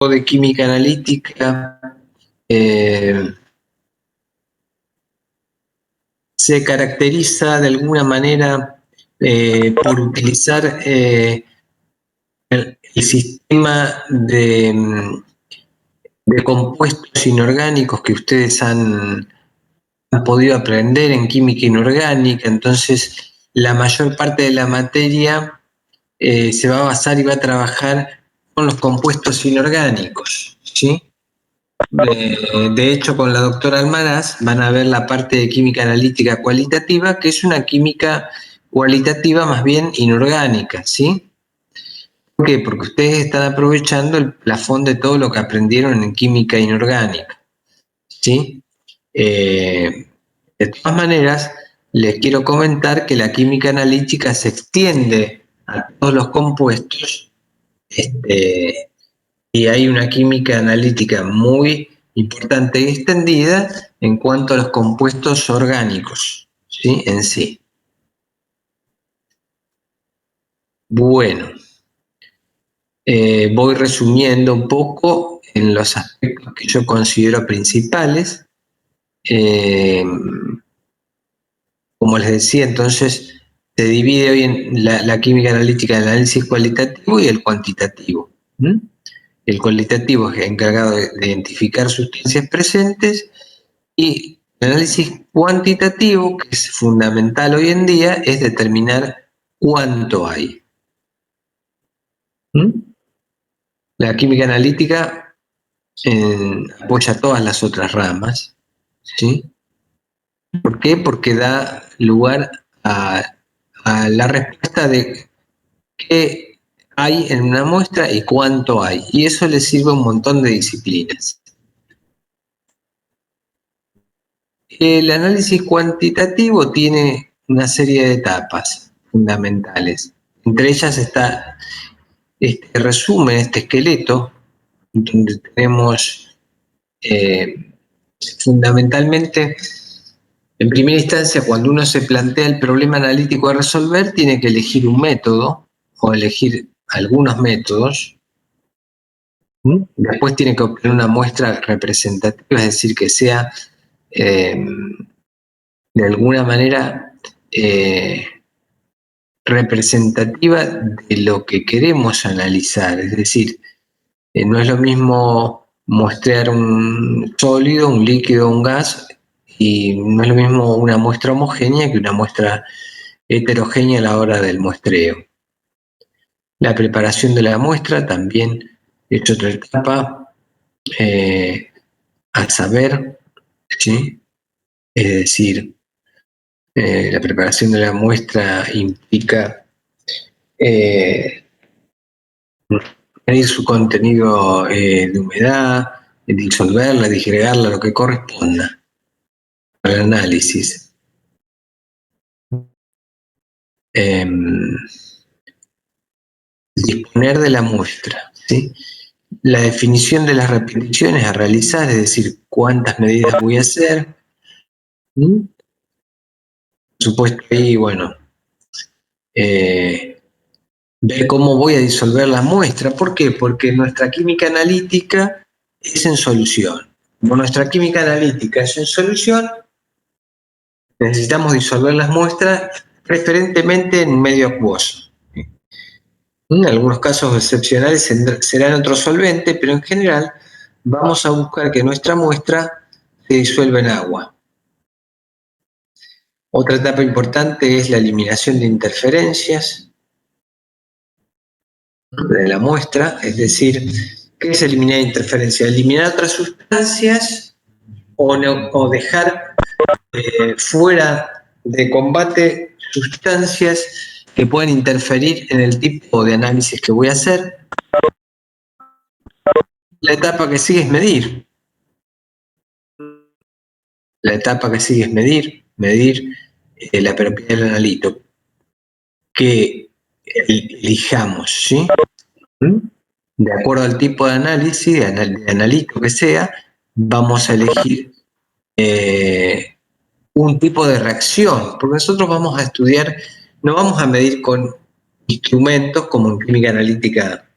de química analítica se caracteriza de alguna manera por utilizar el sistema de compuestos inorgánicos que ustedes han podido aprender en química inorgánica. Entonces, la mayor parte de la materia se va a basar y va a trabajar con los compuestos inorgánicos, ¿sí? De hecho, con la doctora Almaraz van a ver la parte de química analítica cualitativa, que es una química cualitativa más bien inorgánica, ¿sí? ¿Por qué? Porque ustedes están aprovechando el plafón de todo lo que aprendieron en química inorgánica, ¿sí? De todas maneras, les quiero comentar que la química analítica se extiende a todos los compuestos, y hay una química analítica muy importante y extendida en cuanto a los compuestos orgánicos, ¿sí? En sí. Bueno, voy resumiendo un poco en los aspectos que yo considero principales. Como les decía, entonces se divide hoy en la química analítica en el análisis cualitativo y el cuantitativo. El cualitativo es encargado de identificar sustancias presentes, y el análisis cuantitativo, que es fundamental hoy en día, es determinar cuánto hay. La química analítica apoya todas las otras ramas, ¿sí? ¿Por qué? Porque da lugar a la respuesta de qué hay en una muestra y cuánto hay. Y eso le sirve a un montón de disciplinas. El análisis cuantitativo tiene una serie de etapas fundamentales. Entre ellas está este resumen, este esqueleto, donde tenemos fundamentalmente, en primera instancia, cuando uno se plantea el problema analítico a resolver, tiene que elegir un método o elegir algunos métodos. Después tiene que obtener una muestra representativa, es decir, que sea de alguna manera representativa de lo que queremos analizar. Es decir, no es lo mismo muestrear un sólido, un líquido, un gas, y no es lo mismo una muestra homogénea que una muestra heterogénea a la hora del muestreo. La preparación de la muestra también es otra etapa a saber, ¿sí? Es decir, la preparación de la muestra implica medir su contenido de humedad, disolverla, disgregarla, lo que corresponda para el análisis. Disponer de la muestra, ¿sí? La definición de las repeticiones a realizar, es decir, cuántas medidas voy a hacer. Por supuesto, ahí, bueno, ver cómo voy a disolver la muestra. ¿Por qué? Porque nuestra química analítica es en solución. Como nuestra química analítica es en solución, necesitamos disolver las muestras preferentemente en medio acuoso. En algunos casos excepcionales serán otro solvente, pero en general vamos a buscar que nuestra muestra se disuelva en agua. Otra etapa importante es la eliminación de interferencias de la muestra, es decir, ¿qué es eliminar interferencias? Eliminar otras sustancias o dejar fuera de combate sustancias que pueden interferir en el tipo de análisis que voy a hacer. La etapa que sigue es medir. La etapa que sigue es medir la propiedad del analito que elijamos, ¿sí? De acuerdo al tipo de análisis, de analito que sea, vamos a elegir un tipo de reacción, porque nosotros vamos a estudiar, no vamos a medir con instrumentos como en química analítica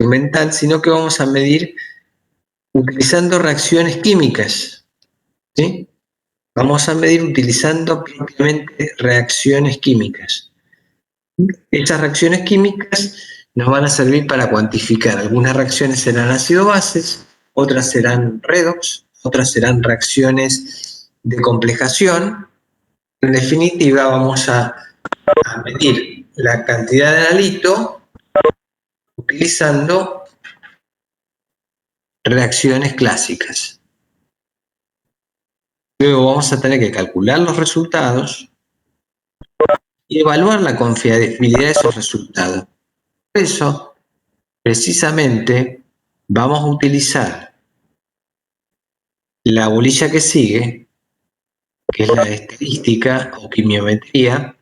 experimental, sino que vamos a medir utilizando reacciones químicas, ¿sí? Vamos a medir utilizando propiamente reacciones químicas. Estas reacciones químicas nos van a servir para cuantificar. Algunas reacciones serán ácido-bases, otras serán redox, otras serán reacciones de complejación. En definitiva, vamos a medir la cantidad de analito utilizando reacciones clásicas. Luego vamos a tener que calcular los resultados y evaluar la confiabilidad de esos resultados. Por eso, precisamente, vamos a utilizar la bolilla que sigue, que es la estadística o quimiometría,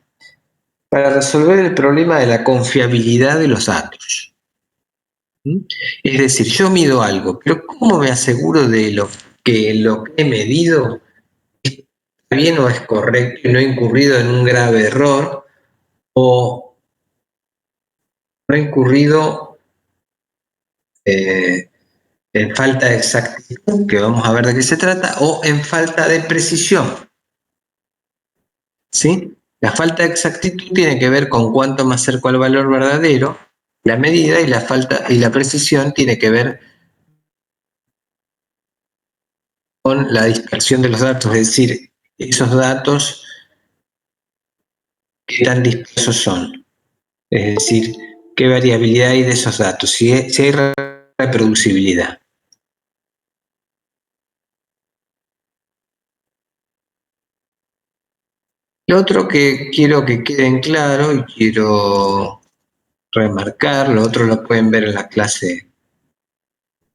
para resolver el problema de la confiabilidad de los datos. Es decir, yo mido algo, pero ¿cómo me aseguro de lo que he medido está bien o es correcto y no he incurrido en un grave error o no he incurrido en falta de exactitud, que vamos a ver de qué se trata, o en falta de precisión? ¿Sí? La falta de exactitud tiene que ver con cuánto me acerco al valor verdadero, la medida, y la precisión tiene que ver con la dispersión de los datos, es decir, esos datos, qué tan dispersos son, es decir, qué variabilidad hay de esos datos, si hay reproducibilidad. Lo otro que quiero que quede en claro y quiero remarcar, lo otro lo pueden ver en la clase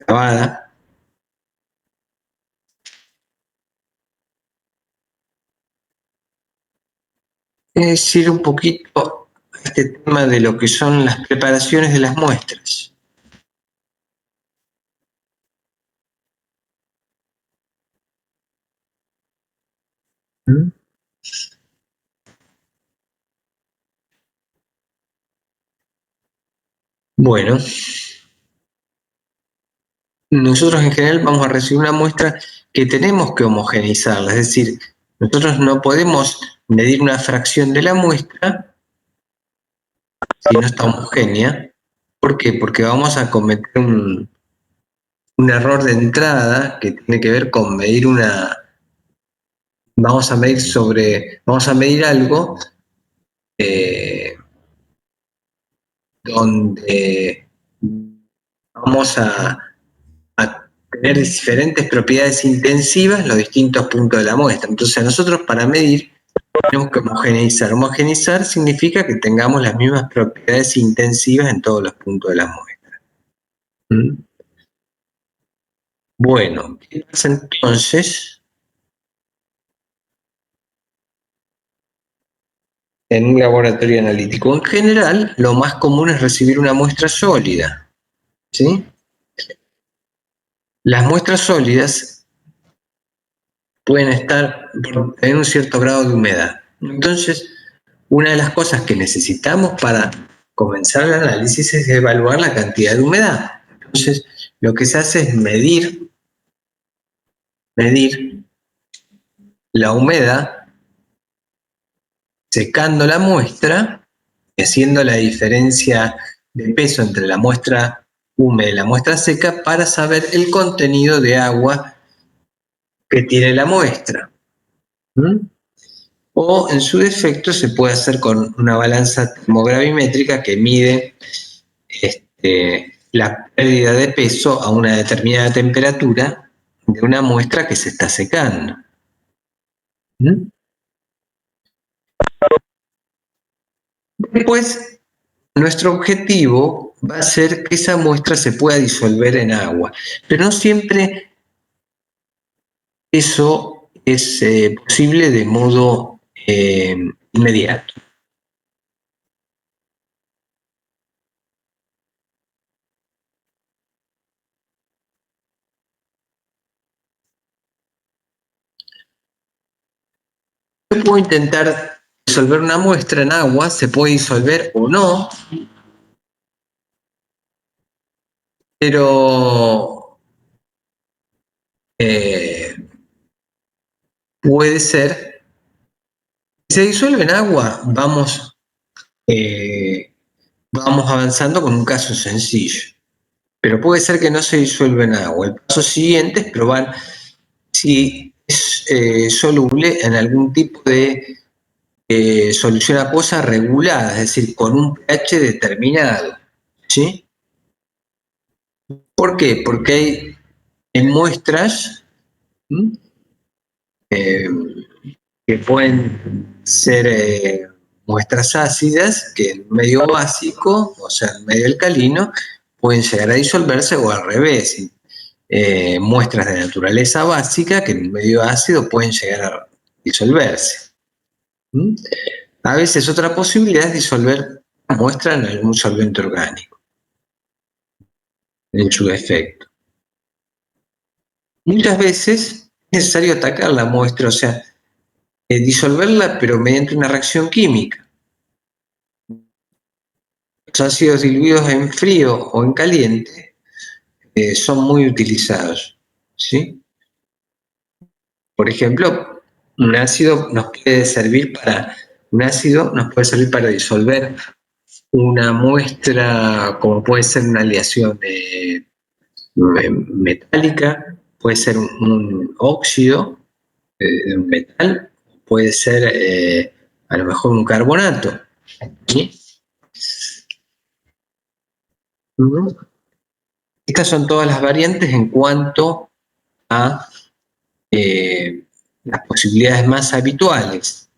grabada, es ir un poquito a este tema de lo que son las preparaciones de las muestras. Bueno, nosotros en general vamos a recibir una muestra que tenemos que homogeneizarla, es decir, nosotros no podemos medir una fracción de la muestra si no está homogénea. ¿Por qué? Porque vamos a cometer un error de entrada que tiene que ver con medir vamos a medir algo donde vamos a tener diferentes propiedades intensivas en los distintos puntos de la muestra. Entonces, nosotros para medir tenemos que homogeneizar. Homogeneizar significa que tengamos las mismas propiedades intensivas en todos los puntos de la muestra. Bueno, ¿qué pasa entonces en un laboratorio analítico? En general, lo más común es recibir una muestra sólida, ¿sí? Las muestras sólidas pueden tener un cierto grado de humedad. Entonces, una de las cosas que necesitamos para comenzar el análisis es evaluar la cantidad de humedad. Entonces, lo que se hace es medir la humedad secando la muestra y haciendo la diferencia de peso entre la muestra húmeda y la muestra seca para saber el contenido de agua que tiene la muestra. O en su defecto se puede hacer con una balanza termogravimétrica que mide la pérdida de peso a una determinada temperatura de una muestra que se está secando. Después, nuestro objetivo va a ser que esa muestra se pueda disolver en agua, pero no siempre eso es posible de modo inmediato. Yo puedo intentar disolver una muestra en agua, se puede disolver o no. pero puede ser, si se disuelve en agua, vamos avanzando con un caso sencillo. Pero puede ser que no se disuelva en agua. El paso siguiente es probar si es soluble en algún tipo de solución acuosa regulada, es decir, con un pH determinado. ¿Sí? ¿Por qué? Porque hay muestras que pueden ser muestras ácidas que en medio básico, o sea, en medio alcalino, pueden llegar a disolverse o al revés. Muestras de naturaleza básica que en medio ácido pueden llegar a disolverse. A veces otra posibilidad es disolver la muestra en algún solvente orgánico, en su defecto. Muchas veces es necesario atacar la muestra, o sea, disolverla pero mediante una reacción química. Los ácidos diluidos en frío o en caliente son muy utilizados, ¿sí? Por ejemplo, un ácido nos puede servir para disolver una muestra, como puede ser una aleación metálica, puede ser un óxido de un metal, puede ser a lo mejor un carbonato. ¿Sí? Estas son todas las variantes en cuanto a las posibilidades más habituales.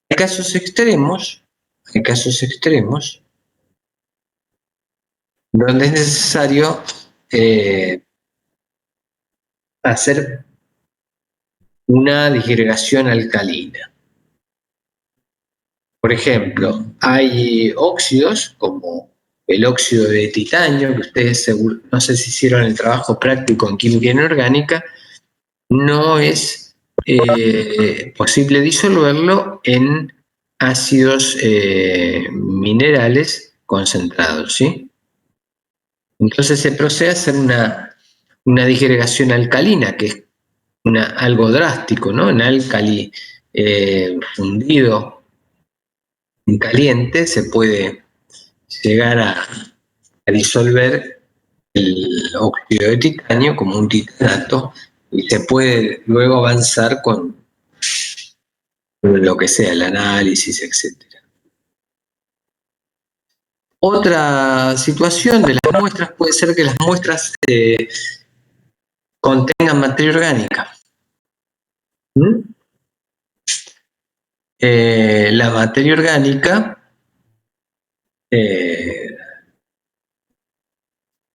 Hay casos extremos donde es necesario hacer una disgregación alcalina. Por ejemplo, hay óxidos como el óxido de titanio, que ustedes seguro, no sé si hicieron el trabajo práctico en química inorgánica, no es posible disolverlo en ácidos minerales concentrados, ¿sí? Entonces se procede a hacer una disgregación alcalina, que es algo drástico, ¿no? En álcali fundido en caliente se puede llegar a disolver el óxido de titanio como un titanato y se puede luego avanzar con lo que sea, el análisis, etc. Otra situación de las muestras puede ser que las muestras contengan materia orgánica. La materia orgánica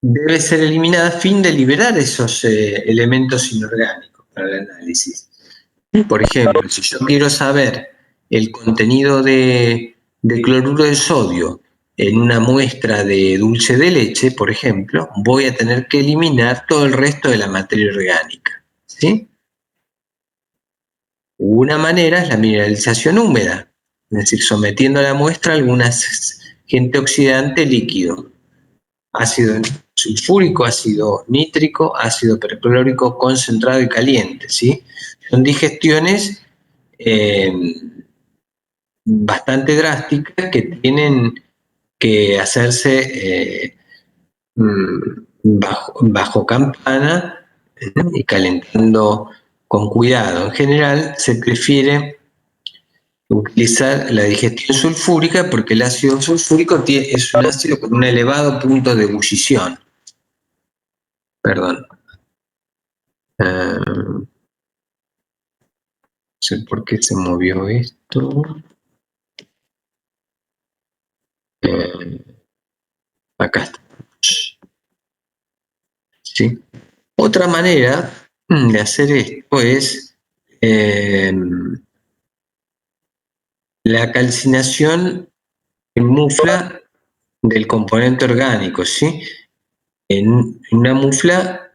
debe ser eliminada a fin de liberar esos elementos inorgánicos para el análisis. Por ejemplo, si yo quiero saber el contenido de cloruro de sodio en una muestra de dulce de leche, por ejemplo, voy a tener que eliminar todo el resto de la materia orgánica. ¿Sí? Una manera es la mineralización húmeda, es decir, sometiendo a la muestra a algún agente oxidante líquido. Ácido sulfúrico, ácido nítrico, ácido perclórico concentrado y caliente, ¿sí? Son digestiones bastante drásticas que tienen que hacerse bajo campana y calentando con cuidado. En general se prefiere utilizar la digestión sulfúrica porque el ácido sulfúrico es un ácido con un elevado punto de ebullición. Perdón. No sé por qué se movió esto. Acá está. ¿Sí? Otra manera de hacer esto es la calcinación en mufla del componente orgánico, ¿sí? En una mufla,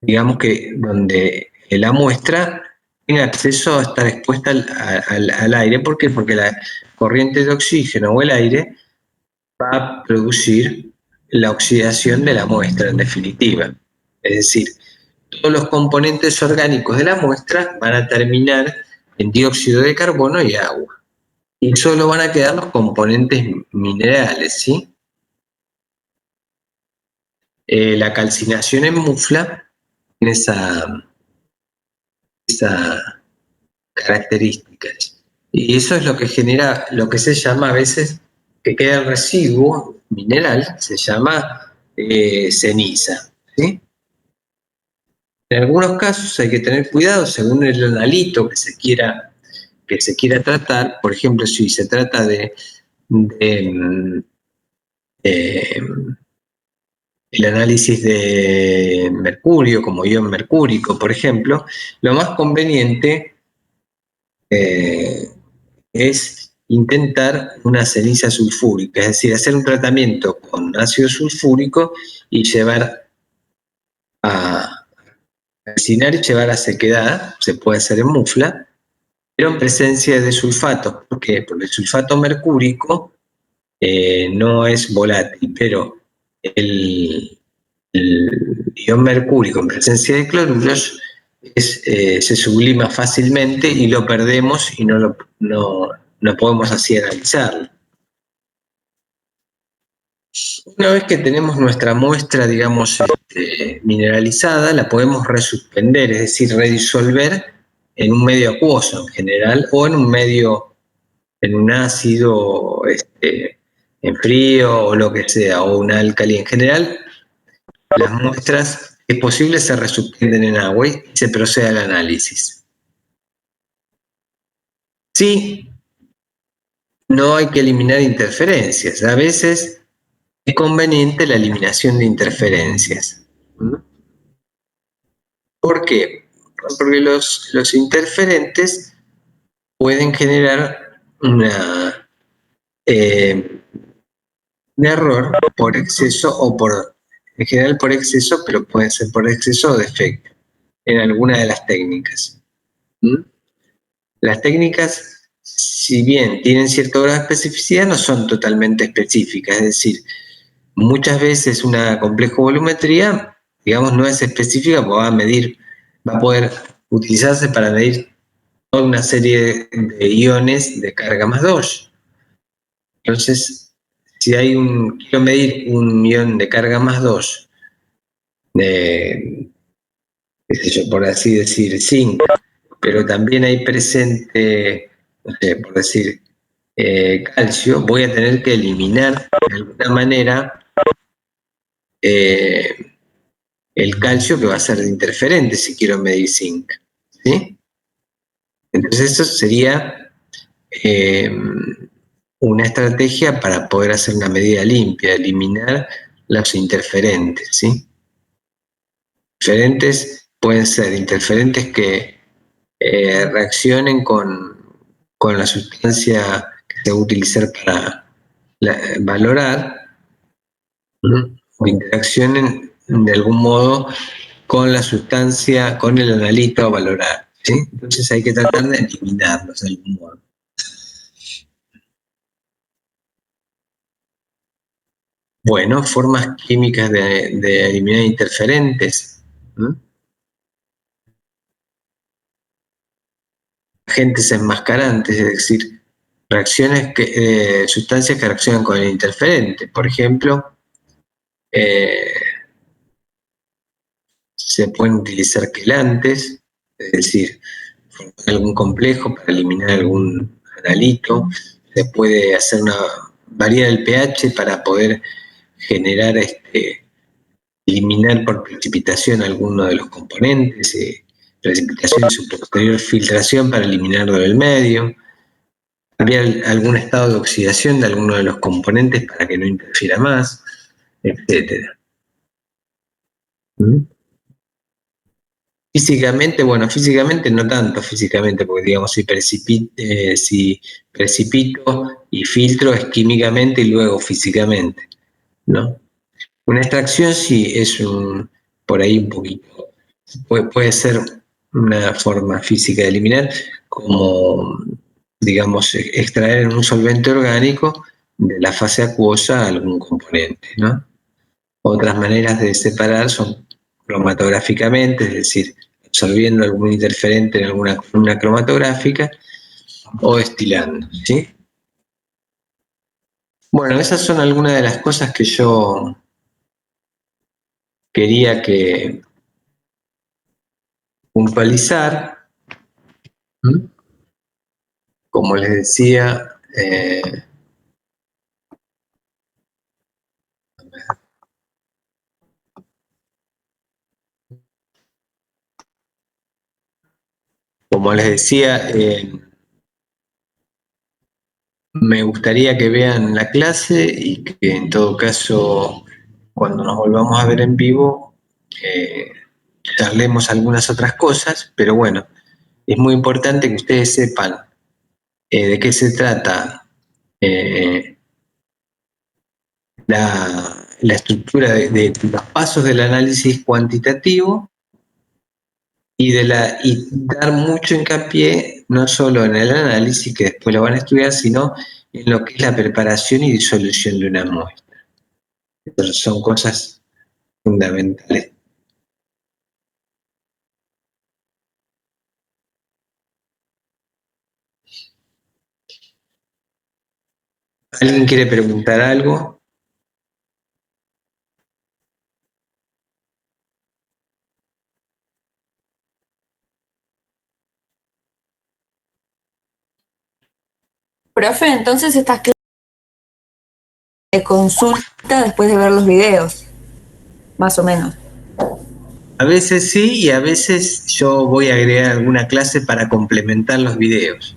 digamos que donde la muestra tenga acceso a estar expuesta al aire. ¿Por qué? Porque la corriente de oxígeno o el aire va a producir la oxidación de la muestra, en definitiva. Es decir, todos los componentes orgánicos de la muestra van a terminar en dióxido de carbono y agua. Y solo van a quedar los componentes minerales, ¿sí? La calcinación en mufla tiene esa características. Y eso es lo que genera lo que se llama a veces, que queda el residuo mineral, se llama ceniza, ¿sí? En algunos casos hay que tener cuidado según el analito que se quiera tratar. Por ejemplo, si se trata de el análisis de mercurio como ion mercúrico, por ejemplo, lo más conveniente es intentar una ceniza sulfúrica, es decir, hacer un tratamiento con ácido sulfúrico y llevar a calcinar y llevar a sequedad, se puede hacer en mufla, pero en presencia de sulfatos. ¿Por qué? Porque el sulfato mercúrico no es volátil, pero el ion mercúrico en presencia de cloruros se sublima fácilmente y lo perdemos y no podemos así analizarlo. Una vez que tenemos nuestra muestra, digamos, mineralizada, la podemos resuspender, es decir, redisolver en un medio acuoso en general o en un medio, en un ácido, en frío o lo que sea, o un álcali en general. Las muestras, es posible, se resuspenden en agua y se procede al análisis. Sí, no hay que eliminar interferencias. A veces es conveniente la eliminación de interferencias. ¿Por qué? Porque los interferentes pueden generar un error por exceso o en general por exceso, pero puede ser por exceso o defecto en alguna de las técnicas. Las técnicas, si bien tienen cierto grado de especificidad, no son totalmente específicas, es decir, muchas veces una complejo volumetría, digamos, no es específica porque va a poder utilizarse para medir toda una serie de iones de carga más 2. Entonces, si quiero medir un ion de carga más 2, por así decir, zinc, pero también hay presente, no sé, por decir, calcio, voy a tener que eliminar de alguna manera el calcio, que va a ser de interferente si quiero medir zinc, ¿sí? Entonces eso sería una estrategia para poder hacer una medida limpia, eliminar los interferentes, ¿sí? Interferentes pueden ser interferentes que reaccionen con la sustancia que se va a utilizar para valorar, o interaccionen de algún modo con la sustancia, con el analito a valorar, ¿sí? Entonces hay que tratar de eliminarlos de algún modo. Bueno, formas químicas de eliminar interferentes. Agentes enmascarantes, es decir, sustancias que reaccionan con el interferente. Por ejemplo, se pueden utilizar quelantes, es decir, formar algún complejo para eliminar algún analito. Se puede variar el pH para poder generar, eliminar por precipitación alguno de los componentes, precipitación y su posterior filtración para eliminarlo del medio, cambiar algún estado de oxidación de alguno de los componentes para que no interfiera más, etc. Físicamente, bueno, físicamente no tanto físicamente, porque digamos, si precipito y filtro es químicamente y luego físicamente, ¿no? Una extracción sí es por ahí un poquito, puede ser una forma física de eliminar, como, digamos, extraer en un solvente orgánico de la fase acuosa a algún componente, ¿no? Otras maneras de separar son cromatográficamente, es decir, absorbiendo algún interferente en alguna columna cromatográfica o estilando, ¿sí? Bueno, esas son algunas de las cosas que yo quería que puntualizar. Como les decía, me gustaría que vean la clase y que en todo caso, cuando nos volvamos a ver en vivo, charlemos algunas otras cosas, pero bueno, es muy importante que ustedes sepan de qué se trata eh, la estructura de los pasos del análisis cuantitativo y dar mucho hincapié no solo en el análisis, que después lo van a estudiar, sino en lo que es la preparación y disolución de una muestra. Entonces, son cosas fundamentales. ¿Alguien quiere preguntar algo? Profe, entonces estas clases de consulta después de ver los videos, más o menos. A veces sí, y a veces yo voy a agregar alguna clase para complementar los videos.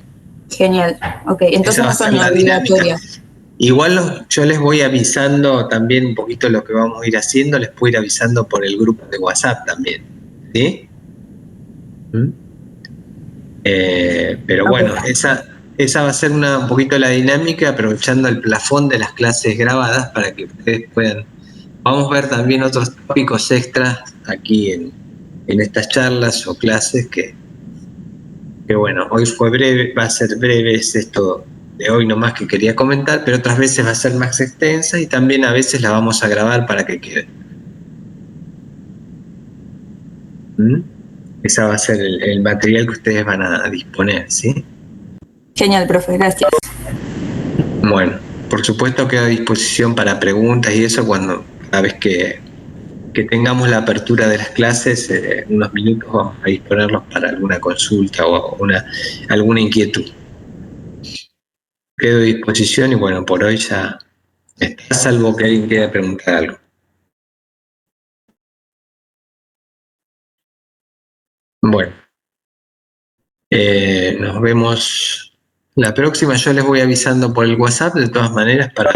Genial. Ok, entonces Esa va no a ser son la dinámica. obligatorias. Igual yo les voy avisando también un poquito lo que vamos a ir haciendo, les puedo ir avisando por el grupo de WhatsApp también, ¿sí? Pero bueno, Ok. esa va a ser un poquito la dinámica, aprovechando el plafón de las clases grabadas para que ustedes puedan. Vamos a ver también otros tópicos extras aquí en estas charlas o clases que bueno, hoy fue breve, va a ser breve, es esto de hoy nomás que quería comentar, pero otras veces va a ser más extensa y también a veces la vamos a grabar para que quede. Esa va a ser el material que ustedes van a disponer, ¿sí? Genial, profe, gracias. Bueno, por supuesto queda a disposición para preguntas y eso cada vez que tengamos la apertura de las clases, unos minutos vamos a disponerlos para alguna consulta o alguna inquietud. Quedo a disposición y bueno, por hoy ya está, salvo que alguien quiera preguntar algo. Bueno, nos vemos la próxima. Yo les voy avisando por el WhatsApp de todas maneras para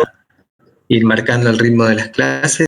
ir marcando el ritmo de las clases.